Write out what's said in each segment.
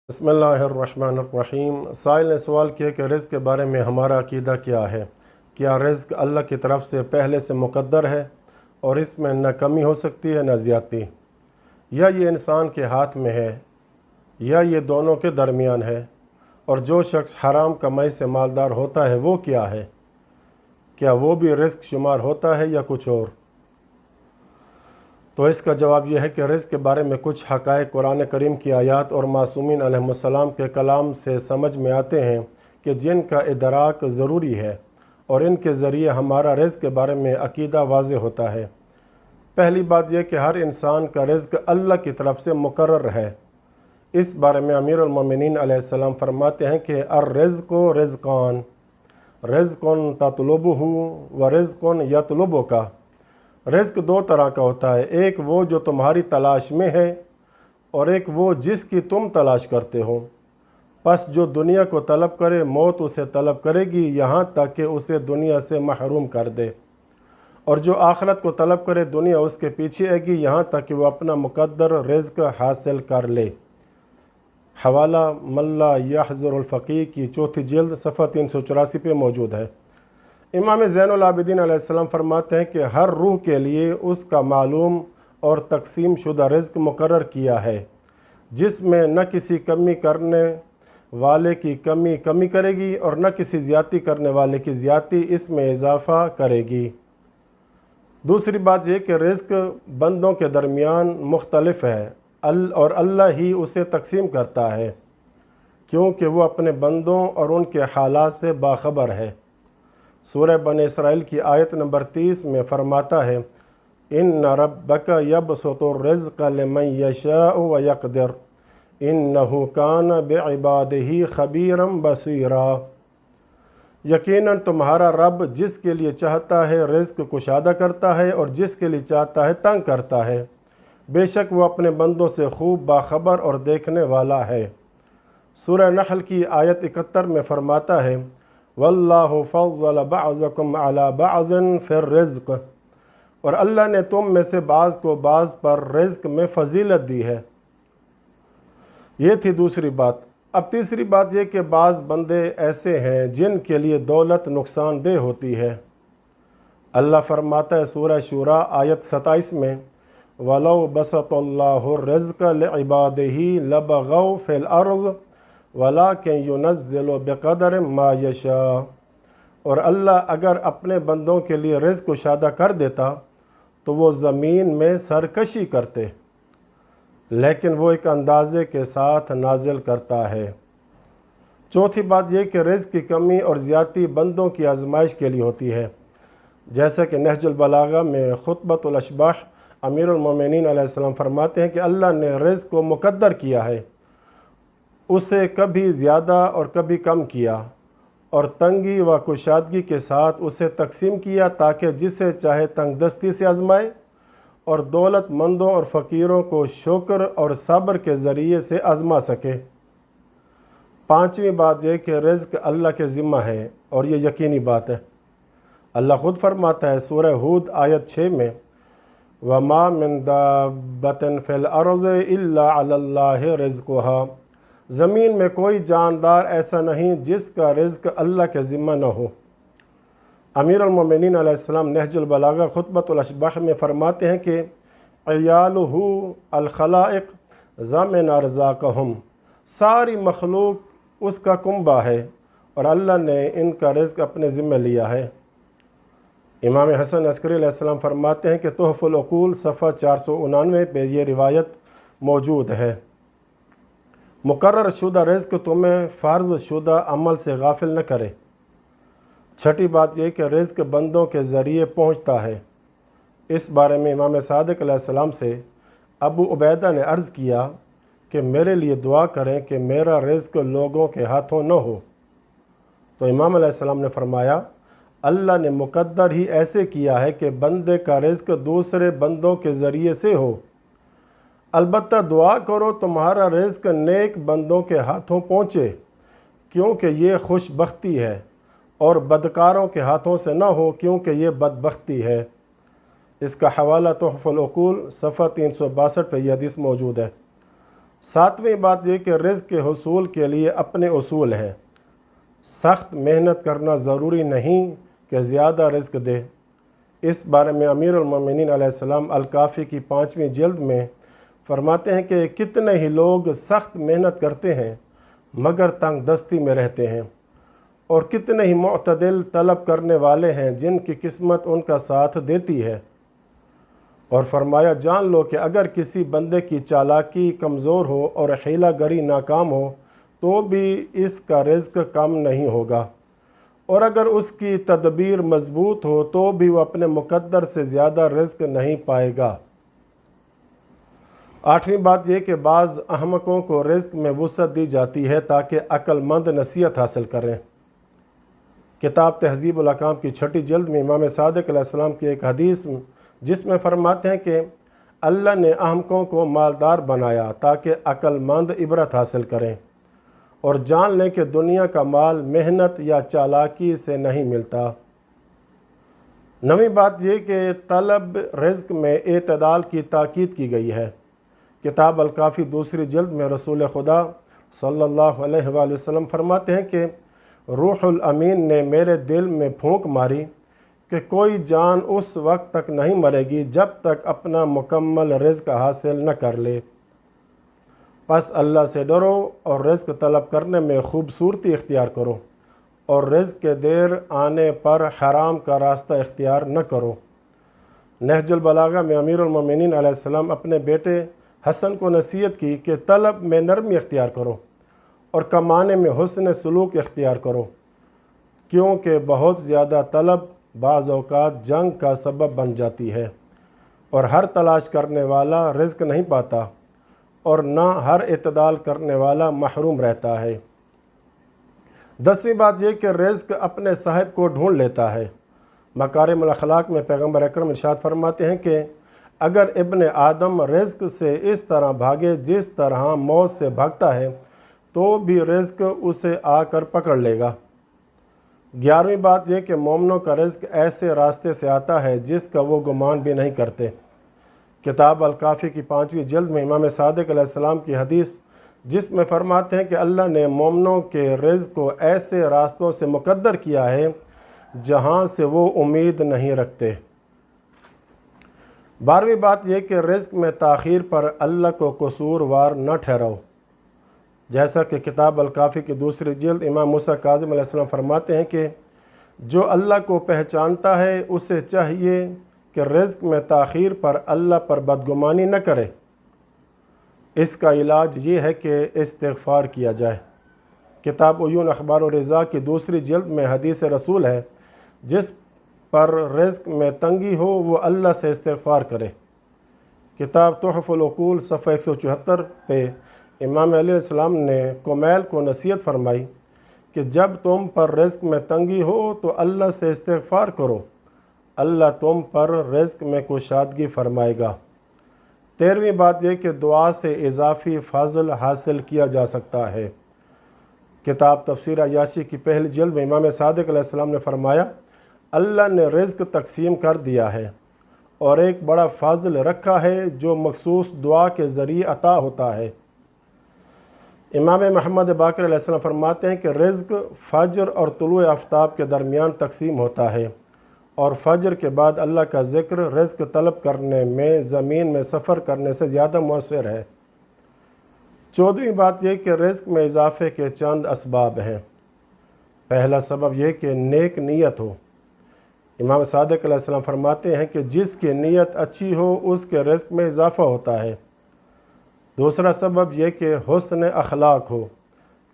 بسم اللہ الرحمن الرحیم۔ سائل نے سوال کیا کہ رزق کے بارے میں ہمارا عقیدہ کیا ہے؟ کیا رزق اللہ کی طرف سے پہلے سے مقدر ہے اور اس میں نہ کمی ہو سکتی ہے نہ زیادتی، یا یہ انسان کے ہاتھ میں ہے، یا یہ دونوں کے درمیان ہے؟ اور جو شخص حرام کمائی سے مالدار ہوتا ہے وہ کیا ہے؟ کیا وہ بھی رزق شمار ہوتا ہے یا کچھ اور؟ تو اس کا جواب یہ ہے کہ رزق کے بارے میں کچھ حقائق قرآن کریم کی آیات اور معصومین علیہ السلام کے کلام سے سمجھ میں آتے ہیں کہ جن کا ادراک ضروری ہے، اور ان کے ذریعے ہمارا رزق کے بارے میں عقیدہ واضح ہوتا ہے۔ پہلی بات یہ کہ ہر انسان کا رزق اللہ کی طرف سے مقرر ہے۔ اس بارے میں امیر المومنین علیہ السلام فرماتے ہیں کہ الرزق رزقان، رزق تطلبہ و رزق یطلبک۔ رزق دو طرح کا ہوتا ہے، ایک وہ جو تمہاری تلاش میں ہے اور ایک وہ جس کی تم تلاش کرتے ہو۔ پس جو دنیا کو طلب کرے موت اسے طلب کرے گی یہاں تک کہ اسے دنیا سے محروم کر دے، اور جو آخرت کو طلب کرے دنیا اس کے پیچھے آئے گی یہاں تک کہ وہ اپنا مقدر رزق حاصل کر لے۔ حوالہ ملا یحضر الفقیہ کی 4 جلد صفحہ 384 پہ موجود ہے۔ امام زین العابدین علیہ السلام فرماتے ہیں کہ ہر روح کے لیے اس کا معلوم اور تقسیم شدہ رزق مقرر کیا ہے، جس میں نہ کسی کمی کرنے والے کی کمی کرے گی اور نہ کسی زیادتی کرنے والے کی زیادتی اس میں اضافہ کرے گی۔ دوسری بات یہ کہ رزق بندوں کے درمیان مختلف ہے اور اللہ ہی اسے تقسیم کرتا ہے، کیونکہ وہ اپنے بندوں اور ان کے حالات سے باخبر ہے۔ سورہ بنی اسرائیل کی آیت نمبر 30 میں فرماتا ہے ان ربک یبسط الرزق لمن یشاء ویقدر انہ کان بعبادہ خبیرا بصیرا۔ یقیناً تمہارا رب جس کے لیے چاہتا ہے رزق کشادہ کرتا ہے اور جس کے لیے چاہتا ہے تنگ کرتا ہے، بے شک وہ اپنے بندوں سے خوب باخبر اور دیکھنے والا ہے۔ سورہ نحل کی آیت 71 میں فرماتا ہے واللہ فضل بعضکم علی بعض فی الرزق، اور اللہ نے تم میں سے بعض کو بعض پر رزق میں فضیلت دی ہے۔ یہ تھی دوسری بات۔ اب تیسری بات یہ کہ بعض بندے ایسے ہیں جن کے لیے دولت نقصان دہ ہوتی ہے۔ اللہ فرماتا ہے سورہ شورى آیت 27 میں وَلَوْ بَسَطَ اللَّهُ الرِّزْقَ لِعِبَادِهِ لَبَغَوْا فِي الْأَرْضِ وَلَكِنْ يُنَزِّلُ بِقَدَرٍ مَا يَشَاءُ، اور اللہ اگر اپنے بندوں کے لیے رزق کشادہ کر دیتا تو وہ زمین میں سرکشی کرتے، لیکن وہ ایک اندازے کے ساتھ نازل کرتا ہے۔ چوتھی بات یہ کہ رزق کی کمی اور زیادتی بندوں کی آزمائش کے لیے ہوتی ہے، جیسا کہ نہج البلاغہ میں خطبۃ الاشباح امیر المومنین علیہ السلام فرماتے ہیں کہ اللہ نے رزق کو مقدر کیا ہے، اسے کبھی زیادہ اور کبھی کم کیا، اور تنگی و کشادگی کے ساتھ اسے تقسیم کیا تاکہ جسے چاہے تنگ دستی سے آزمائے اور دولت مندوں اور فقیروں کو شکر اور صبر کے ذریعے سے آزما سکے۔ پانچویں بات یہ کہ رزق اللہ کے ذمہ ہے، اور یہ یقینی بات ہے۔ اللہ خود فرماتا ہے سورہ ہود آیت 6 میں وَمَا مِن دَابَّةٍ فِي الْأَرْضِ إِلَّا عَلَى اللَّهِ رِزْقُهَا، زمین میں کوئی جاندار ایسا نہیں جس کا رزق اللہ کے ذمہ نہ ہو۔ امیر المومنین علیہ السلام نہج البلاغہ خطبۃ الاشباح میں فرماتے ہیں کہ عیالہ الخلائق ضامن ارزاقہم، ساری مخلوق اس کا کنبہ ہے اور اللہ نے ان کا رزق اپنے ذمہ لیا ہے۔ امام حسن عسکری علیہ السلام فرماتے ہیں کہ تحف العقول صفحہ 499 پہ یہ روایت موجود ہے۔ مقرر شدہ رزق تمہیں فرض شدہ عمل سے غافل نہ کرے۔ چھٹی بات یہ کہ رزق بندوں کے ذریعے پہنچتا ہے۔ اس بارے میں امام صادق علیہ السلام سے ابو عبیدہ نے عرض کیا کہ میرے لیے دعا کریں کہ میرا رزق لوگوں کے ہاتھوں نہ ہو، تو امام علیہ السلام نے فرمایا اللہ نے مقدر ہی ایسے کیا ہے کہ بندے کا رزق دوسرے بندوں کے ذریعے سے ہو، البتہ دعا کرو تمہارا رزق نیک بندوں کے ہاتھوں پہنچے، کیونکہ یہ خوش بختی ہے، اور بدکاروں کے ہاتھوں سے نہ ہو کیونکہ یہ بدبختی ہے۔ اس کا حوالہ تحف العقول صفحہ 362 پہ یہ حدیث موجود ہے۔ 7ویں بات یہ کہ رزق کے حصول کے لیے اپنے اصول ہیں۔ سخت محنت کرنا ضروری نہیں کہ زیادہ رزق دے۔ اس بارے میں امیر المومنین علیہ السلام الکافی کی 5ویں جلد میں فرماتے ہیں کہ کتنے ہی لوگ سخت محنت کرتے ہیں مگر تنگ دستی میں رہتے ہیں، اور کتنے ہی معتدل طلب کرنے والے ہیں جن کی قسمت ان کا ساتھ دیتی ہے۔ اور فرمایا جان لو کہ اگر کسی بندے کی چالاکی کمزور ہو اور حیلہ گری ناکام ہو تو بھی اس کا رزق کم نہیں ہوگا، اور اگر اس کی تدبیر مضبوط ہو تو بھی وہ اپنے مقدر سے زیادہ رزق نہیں پائے گا۔ 8ویں بات یہ کہ بعض احمقوں کو رزق میں وسعت دی جاتی ہے تاکہ عقل مند نصیحت حاصل کریں۔ کتاب تہذیب الاحکام کی 6 جلد میں امام صادق علیہ السلام کی ایک حدیث جس میں فرماتے ہیں کہ اللہ نے احمقوں کو مالدار بنایا تاکہ عقل مند عبرت حاصل کریں اور جان لیں کہ دنیا کا مال محنت یا چالاکی سے نہیں ملتا۔ 9ویں بات یہ کہ طلب رزق میں اعتدال کی تاکید کی گئی ہے۔ کتاب الکافی 2 جلد میں رسول خدا صلی اللہ علیہ وآلہ وسلم فرماتے ہیں کہ روح الامین نے میرے دل میں پھونک ماری کہ کوئی جان اس وقت تک نہیں مرے گی جب تک اپنا مکمل رزق حاصل نہ کر لے۔ پس اللہ سے ڈرو اور رزق طلب کرنے میں خوبصورتی اختیار کرو، اور رزق کے دیر آنے پر حرام کا راستہ اختیار نہ کرو۔ نہج البلاغہ میں امیر المومنین علیہ السلام اپنے بیٹے حسن کو نصیحت کی کہ طلب میں نرمی اختیار کرو اور کمانے میں حسن سلوک اختیار کرو، کیونکہ بہت زیادہ طلب بعض اوقات جنگ کا سبب بن جاتی ہے، اور ہر تلاش کرنے والا رزق نہیں پاتا، اور نہ ہر اعتدال کرنے والا محروم رہتا ہے۔ 10ویں بات یہ کہ رزق اپنے صاحب کو ڈھونڈ لیتا ہے۔ مکارم الاخلاق میں پیغمبر اکرم ارشاد فرماتے ہیں کہ اگر ابن آدم رزق سے اس طرح بھاگے جس طرح موت سے بھاگتا ہے تو بھی رزق اسے آ کر پکڑ لے گا۔ 11ویں بات یہ کہ مومنوں کا رزق ایسے راستے سے آتا ہے جس کا وہ گمان بھی نہیں کرتے۔ کتاب الکافی کی 5ویں جلد میں امام صادق علیہ السلام کی حدیث جس میں فرماتے ہیں کہ اللہ نے مومنوں کے رزق کو ایسے راستوں سے مقدر کیا ہے جہاں سے وہ امید نہیں رکھتے۔ 12ویں بات یہ کہ رزق میں تاخیر پر اللہ کو قصوروار نہ ٹھہراؤ، جیسا کہ کتاب الکافی کی 2 جلد امام موسیٰ کاظم علیہ السلام فرماتے ہیں کہ جو اللہ کو پہچانتا ہے اسے چاہیے کہ رزق میں تاخیر پر اللہ پر بدگمانی نہ کرے۔ اس کا علاج یہ ہے کہ استغفار کیا جائے۔ کتاب عیون اخبار و رضا کی 2 جلد میں حدیث رسول ہے جس پر رزق میں تنگی ہو وہ اللہ سے استغفار کرے۔ کتاب تحف العقول صفحہ 174 پہ امام علیہ السلام نے کمیل کو نصیحت فرمائی کہ جب تم پر رزق میں تنگی ہو تو اللہ سے استغفار کرو، اللہ تم پر رزق میں کشادگی فرمائے گا۔ 13ویں بات یہ کہ دعا سے اضافی فضل حاصل کیا جا سکتا ہے۔ کتاب تفسیر عیاشی کی 1 جلد میں امام صادق علیہ السلام نے فرمایا اللہ نے رزق تقسیم کر دیا ہے اور ایک بڑا فضل رکھا ہے جو مخصوص دعا کے ذریعے عطا ہوتا ہے۔ امام محمد باقر علیہ السلام فرماتے ہیں کہ رزق فجر اور طلوع آفتاب کے درمیان تقسیم ہوتا ہے، اور فجر کے بعد اللہ کا ذکر رزق طلب کرنے میں زمین میں سفر کرنے سے زیادہ مؤثر ہے۔ 14ویں بات یہ کہ رزق میں اضافے کے چند اسباب ہیں۔ پہلا سبب یہ کہ نیک نیت ہو۔ امام صادق علیہ السلام فرماتے ہیں کہ جس کی نیت اچھی ہو اس کے رزق میں اضافہ ہوتا ہے۔ دوسرا سبب یہ کہ حسن اخلاق ہو،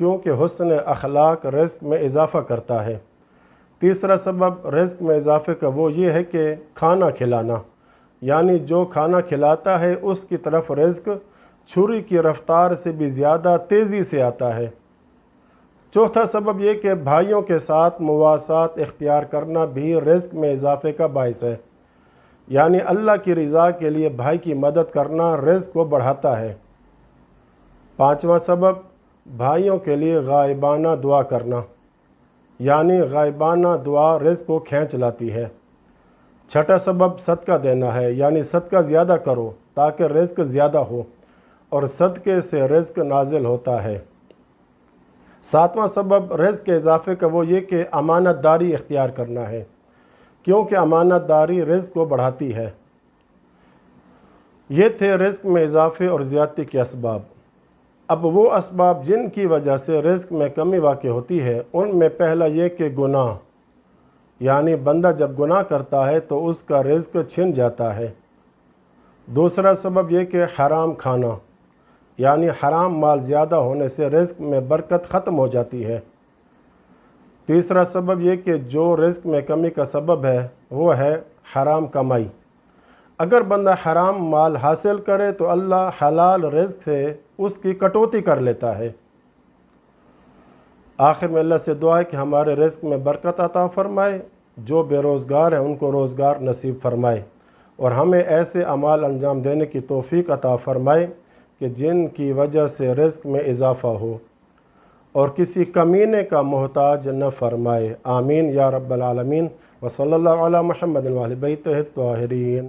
کیونکہ حسن اخلاق رزق میں اضافہ کرتا ہے۔ تیسرا سبب رزق میں اضافے کا وہ یہ ہے کہ کھانا کھلانا، یعنی جو کھانا کھلاتا ہے اس کی طرف رزق چھری کی رفتار سے بھی زیادہ تیزی سے آتا ہے۔ چوتھا سبب یہ کہ بھائیوں کے ساتھ مواسات اختیار کرنا بھی رزق میں اضافے کا باعث ہے، یعنی اللہ کی رضا کے لیے بھائی کی مدد کرنا رزق کو بڑھاتا ہے۔ پانچواں سبب بھائیوں کے لیے غائبانہ دعا کرنا، یعنی غائبانہ دعا رزق کو کھینچ لاتی ہے۔ چھٹا سبب صدقہ دینا ہے، یعنی صدقہ زیادہ کرو تاکہ رزق زیادہ ہو۔ اور صدقے سے رزق نازل ہوتا ہے۔ ساتواں سبب رزق کے اضافے کا وہ یہ کہ امانت داری اختیار کرنا ہے، کیونکہ امانت داری رزق کو بڑھاتی ہے۔ یہ تھے رزق میں اضافے اور زیادتی کے اسباب۔ اب وہ اسباب جن کی وجہ سے رزق میں کمی واقع ہوتی ہے، ان میں پہلا یہ کہ گناہ، یعنی بندہ جب گناہ کرتا ہے تو اس کا رزق چھن جاتا ہے۔ دوسرا سبب یہ کہ حرام کھانا، یعنی حرام مال زیادہ ہونے سے رزق میں برکت ختم ہو جاتی ہے۔ تیسرا سبب یہ کہ جو رزق میں کمی کا سبب ہے وہ ہے حرام کمائی۔ اگر بندہ حرام مال حاصل کرے تو اللہ حلال رزق سے اس کی کٹوتی کر لیتا ہے۔ آخر میں اللہ سے دعا ہے کہ ہمارے رزق میں برکت عطا فرمائے، جو بے روزگار ہیں ان کو روزگار نصیب فرمائے، اور ہمیں ایسے اعمال انجام دینے کی توفیق عطا فرمائے کہ جن کی وجہ سے رزق میں اضافہ ہو اور کسی کمینے کا محتاج نہ فرمائے۔ آمین یا رب العالمین۔ وصلی اللہ علی محمد وآل بیتہ الطاہرین۔